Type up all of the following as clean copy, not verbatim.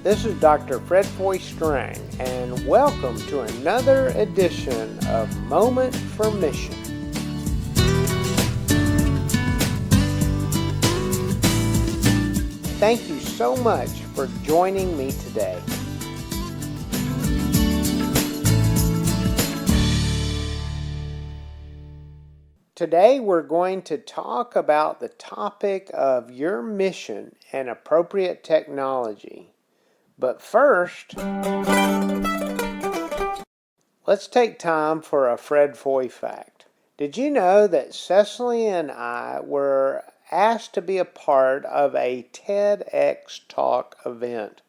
This is Dr. Fred Foy Strang, and welcome to another edition of Moment for Mission. Thank you so much for joining me today. Today we're going to talk about the topic of your mission and appropriate technology. But first, let's take time for a Fred Foy fact. Did you know that Cecily and I were asked to be a part of a TEDx Talk event?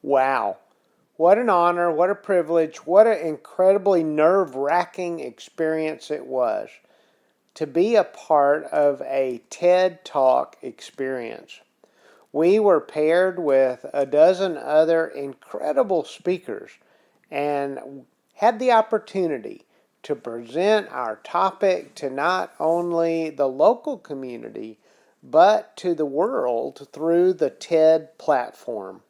Wow! What an honor, what a privilege, what an incredibly nerve-wracking experience it was to be a part of a TED Talk experience. We were paired with a dozen other incredible speakers and had the opportunity to present our topic to not only the local community, but to the world through the TED platform.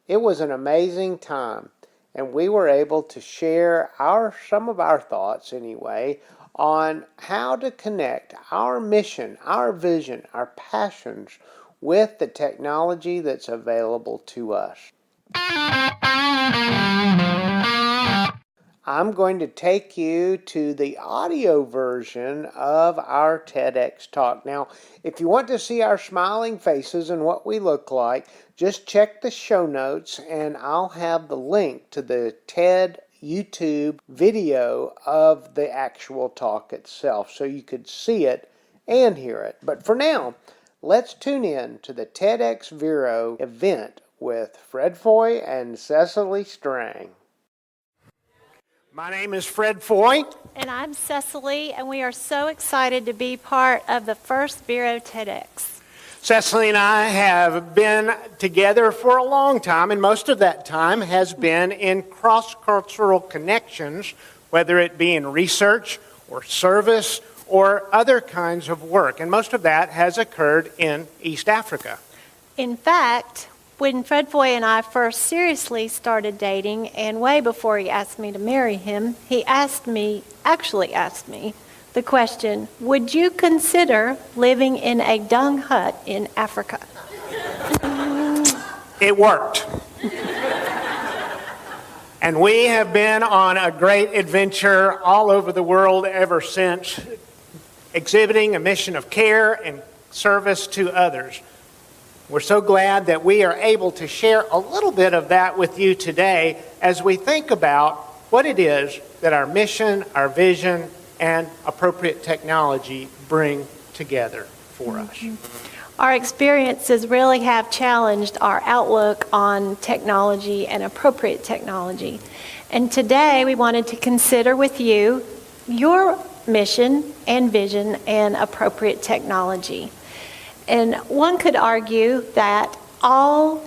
It was an amazing time, and we were able to share some of our thoughts anyway, on how to connect our mission, our vision, our passions with the technology that's available to us. I'm going to take you to the audio version of our TEDx Talk. Now, if you want to see our smiling faces and what we look like, just check the show notes and I'll have the link to the TED YouTube video of the actual talk itself so you could see it and hear it. But for now, let's tune in to the TEDx Vero event with Fred Foy and Cecily Strang. My name is Fred Foy. And I'm Cecily, and we are so excited to be part of the first Vero TEDx. Cecily and I have been together for a long time, and most of that time has been in cross-cultural connections, whether it be in research or service or other kinds of work. And most of that has occurred in East Africa. In fact, when Fred Foy and I first seriously started dating, and way before he asked me to marry him, he actually asked me the question, would you consider living in a dung hut in Africa? It worked. And we have been on a great adventure all over the world ever since, exhibiting a mission of care and service to others. We're so glad that we are able to share a little bit of that with you today as we think about what it is that our mission, our vision, and appropriate technology bring together for us. Our experiences really have challenged our outlook on technology and appropriate technology. And today we wanted to consider with you your mission and vision and appropriate technology. And one could argue that all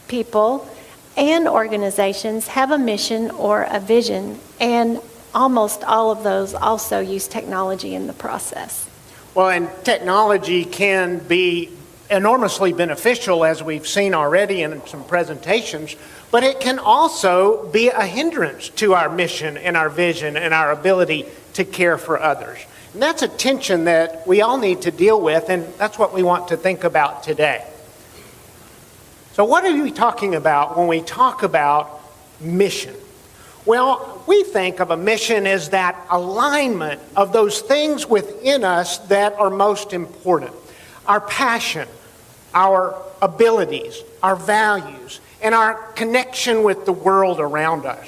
people and organizations have a mission or a vision, and almost all of those also use technology in the process. Well, and technology can be enormously beneficial, as we've seen already in some presentations, but it can also be a hindrance to our mission and our vision and our ability to care for others. And that's a tension that we all need to deal with, and that's what we want to think about today. So what are we talking about when we talk about mission? Well, we think of a mission as that alignment of those things within us that are most important. Our passion, our abilities, our values, and our connection with the world around us.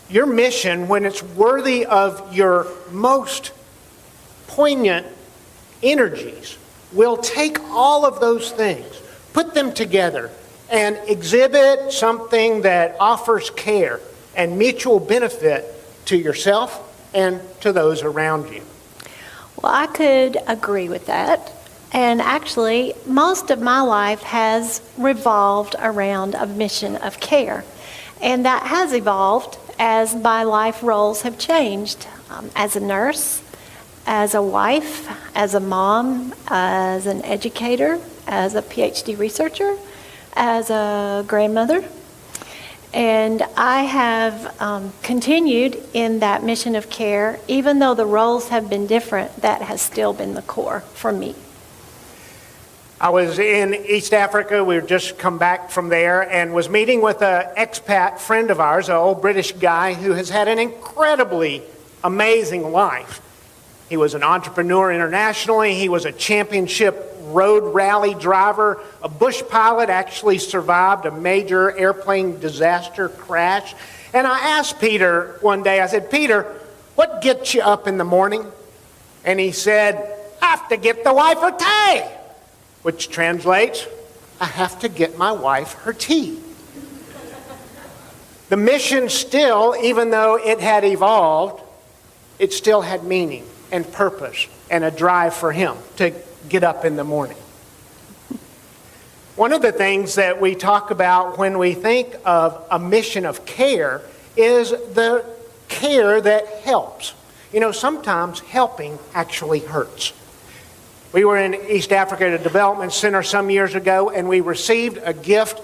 Your mission, when it's worthy of your most poignant energies, will take all of those things, put them together, and exhibit something that offers care and mutual benefit to yourself and to those around you. Well, I could agree with that. And actually, most of my life has revolved around a mission of care. And that has evolved as my life roles have changed. As a nurse, as a wife, as a mom, as an educator, as a PhD researcher, as a grandmother, and I have continued in that mission of care. Even though the roles have been different, that has still been the core for me. I was in East Africa. We had just come back from there and was meeting with an expat friend of ours, an old British guy who has had an incredibly amazing life. He was an entrepreneur internationally. He was a championship road rally driver, a bush pilot, actually survived a major airplane disaster crash. And I asked Peter one day, I said, "Peter, what gets you up in the morning?" And he said, "I have to get the wife her tea," which translates, I have to get my wife her tea. The mission still, even though it had evolved, it still had meaning and purpose and a drive for him to get up in the morning. One of the things that we talk about when we think of a mission of care is the care that helps. You know, sometimes helping actually hurts. We were in East Africa at a development center some years ago, and we received a gift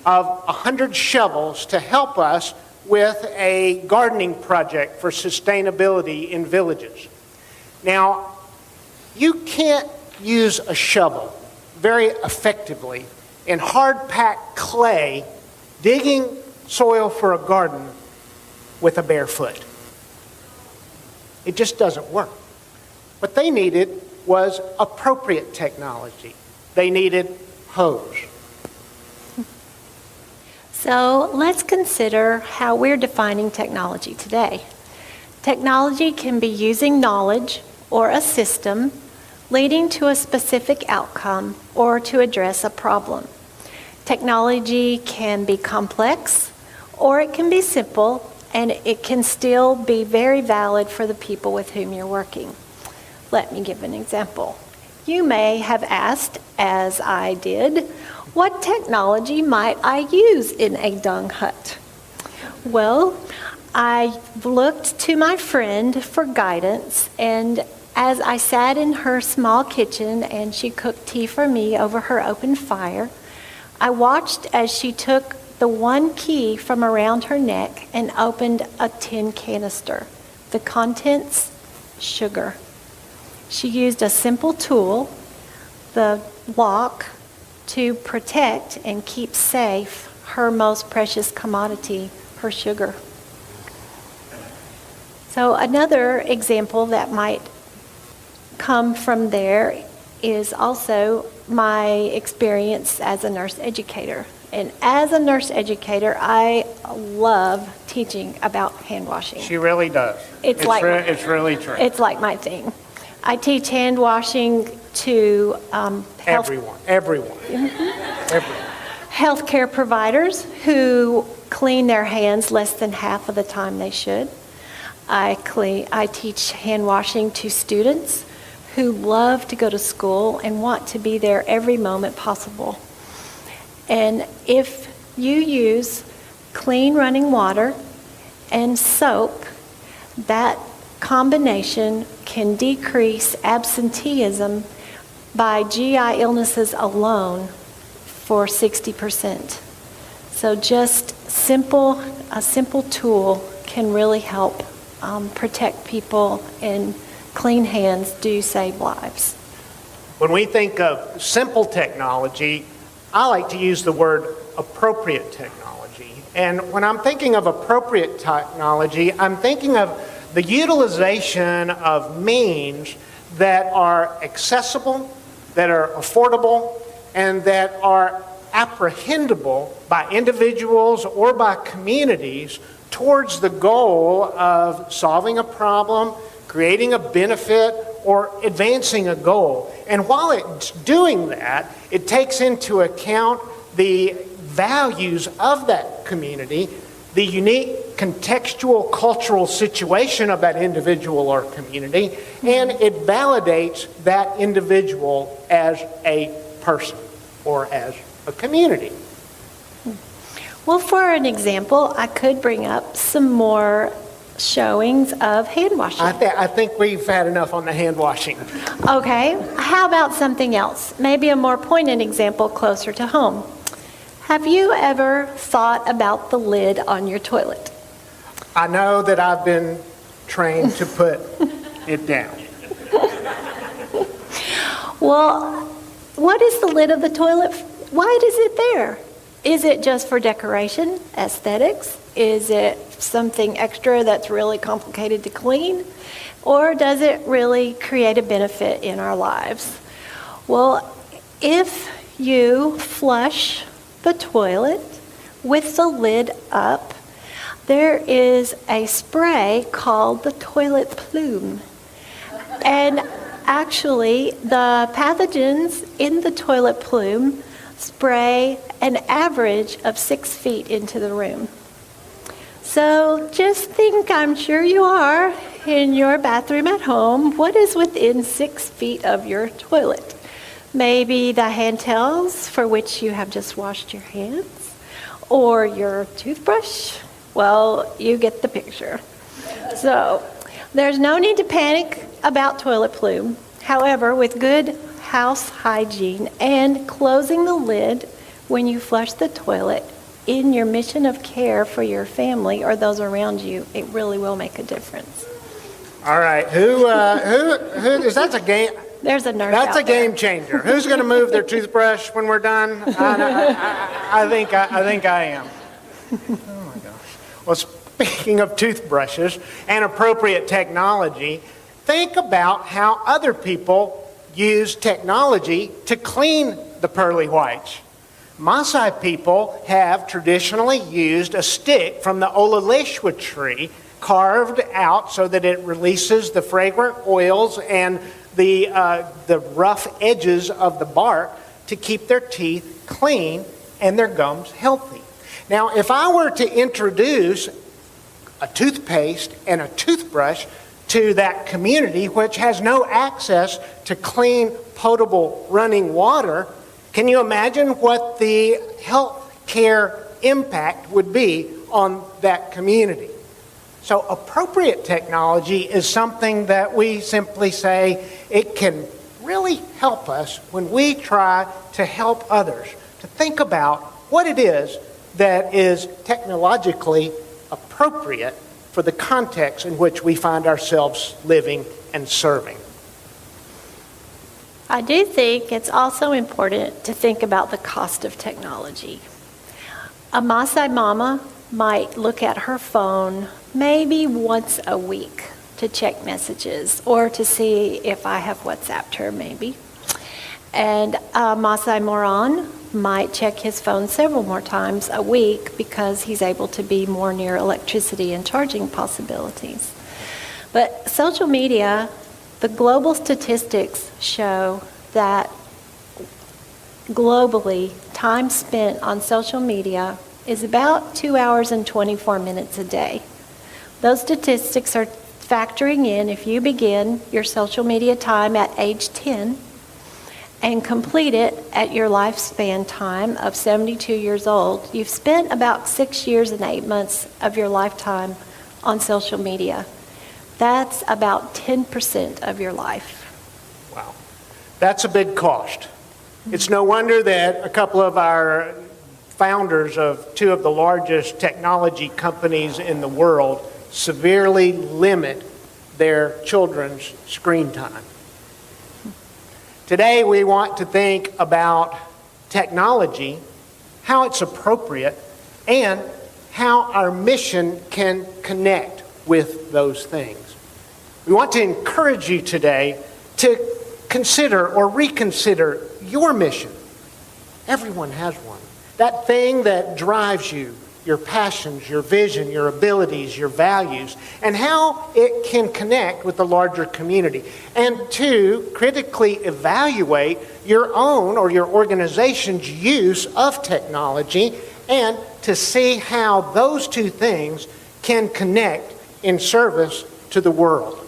of 100 shovels to help us with a gardening project for sustainability in villages. Now, you can't use a shovel very effectively in hard-packed clay digging soil for a garden with a bare foot. It just doesn't work. What they needed was appropriate technology. They needed hose. So let's consider how we're defining technology today. Technology can be using knowledge or a system leading to a specific outcome or to address a problem. Technology can be complex or it can be simple, and it can still be very valid for the people with whom you're working. Let me give an example. You may have asked, as I did, what technology might I use in a dung hut? Well, I looked to my friend for guidance, and as I sat in her small kitchen and she cooked tea for me over her open fire, I watched as she took the one key from around her neck and opened a tin canister. The contents, sugar. She used a simple tool, the lock, to protect and keep safe her most precious commodity, her sugar. So another example that might come from there is also my experience as a nurse educator. And as a nurse educator, I love teaching about hand washing. She really does. It's really true. It's like my thing. I teach hand washing to everyone. Healthcare providers who clean their hands less than half of the time they should. I teach hand washing to students who love to go to school and want to be there every moment possible. And if you use clean running water and soap, that combination can decrease absenteeism by GI illnesses alone for 60%. So just a simple tool can really help protect people, and clean hands do save lives. When we think of simple technology, I like to use the word appropriate technology. And when I'm thinking of appropriate technology, I'm thinking of the utilization of means that are accessible, that are affordable, and that are apprehendable by individuals or by communities towards the goal of solving a problem, creating a benefit, or advancing a goal. And while it's doing that, it takes into account the values of that community, the unique contextual cultural situation of that individual or community, and it validates that individual as a person or as a community. Well, for an example, I could bring up some more showings of hand washing. I think we've had enough on the hand washing. Okay, how about something else? Maybe a more poignant example closer to home. Have you ever thought about the lid on your toilet? I know that I've been trained to put it down. Well, what is the lid of the toilet? Why is it there? Is it just for decoration, aesthetics? Is it something extra that's really complicated to clean? Or does it really create a benefit in our lives? Well, if you flush the toilet with the lid up, there is a spray called the toilet plume. And actually, the pathogens in the toilet plume spray an average of 6 feet into the room. So just think, I'm sure you are, in your bathroom at home, what is within 6 feet of your toilet? Maybe the hand towels for which you have just washed your hands, or your toothbrush. Well, you get the picture. So there's no need to panic about toilet plume. However, with good house hygiene and closing the lid when you flush the toilet in your mission of care for your family or those around you, it really will make a difference. All right, who is that's a game? There's a nurse That's out a game changer. Who's going to move their toothbrush when we're done? I think I am. Oh my gosh. Well, speaking of toothbrushes and appropriate technology, think about how other people use technology to clean the pearly whites. Maasai people have traditionally used a stick from the Olaleshwa tree, carved out so that it releases the fragrant oils and the rough edges of the bark to keep their teeth clean and their gums healthy. Now, if I were to introduce a toothpaste and a toothbrush to that community which has no access to clean, potable running water, can you imagine what the health care impact would be on that community? So appropriate technology is something that we simply say it can really help us when we try to help others to think about what it is that is technologically appropriate for the context in which we find ourselves living and serving. I do think it's also important to think about the cost of technology. A Maasai mama might look at her phone maybe once a week to check messages or to see if I have WhatsApped her maybe. And a Maasai Moran might check his phone several more times a week because he's able to be more near electricity and charging possibilities. But social media, the global statistics show that globally, time spent on social media is about 2 hours and 24 minutes a day. Those statistics are factoring in if you begin your social media time at age 10 and complete it at your lifespan time of 72 years old, you've spent about 6 years and 8 months of your lifetime on social media. That's about 10% of your life. Wow. That's a big cost. It's no wonder that a couple of our founders of two of the largest technology companies in the world severely limit their children's screen time. Today we want to think about technology, how it's appropriate, and how our mission can connect with those things. We want to encourage you today to consider or reconsider your mission. Everyone has one. That thing that drives you, your passions, your vision, your abilities, your values, and how it can connect with the larger community. And two, critically evaluate your own or your organization's use of technology and to see how those two things can connect in service to the world.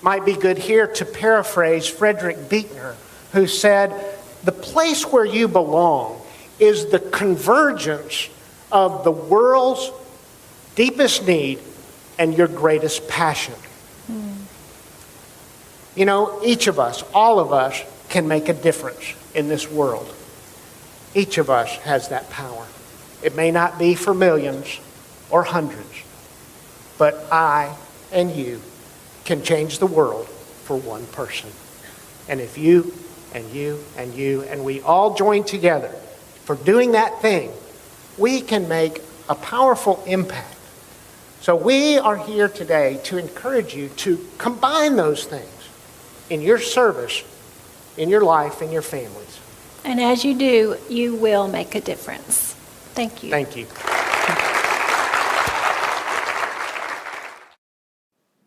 Might be good here to paraphrase Frederick Buechner, who said, "The place where you belong is the convergence of the world's deepest need and your greatest passion." You know, each of us, all of us, can make a difference in this world. Each of us has that power. It may not be for millions or hundreds, but I and you can change the world for one person. And if you and you and you and we all join together for doing that thing, we can make a powerful impact. So we are here today to encourage you to combine those things in your service, in your life, in your families. And as you do, you will make a difference. Thank you. Thank you.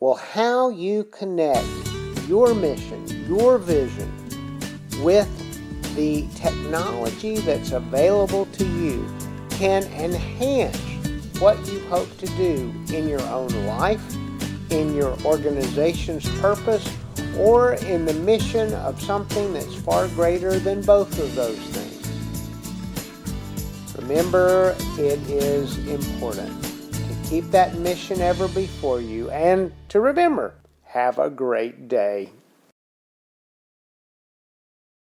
Well, how you connect your mission, your vision with the technology that's available to you can enhance what you hope to do in your own life, in your organization's purpose, or in the mission of something that's far greater than both of those things. Remember, it is important to keep that mission ever before you and to remember, have a great day.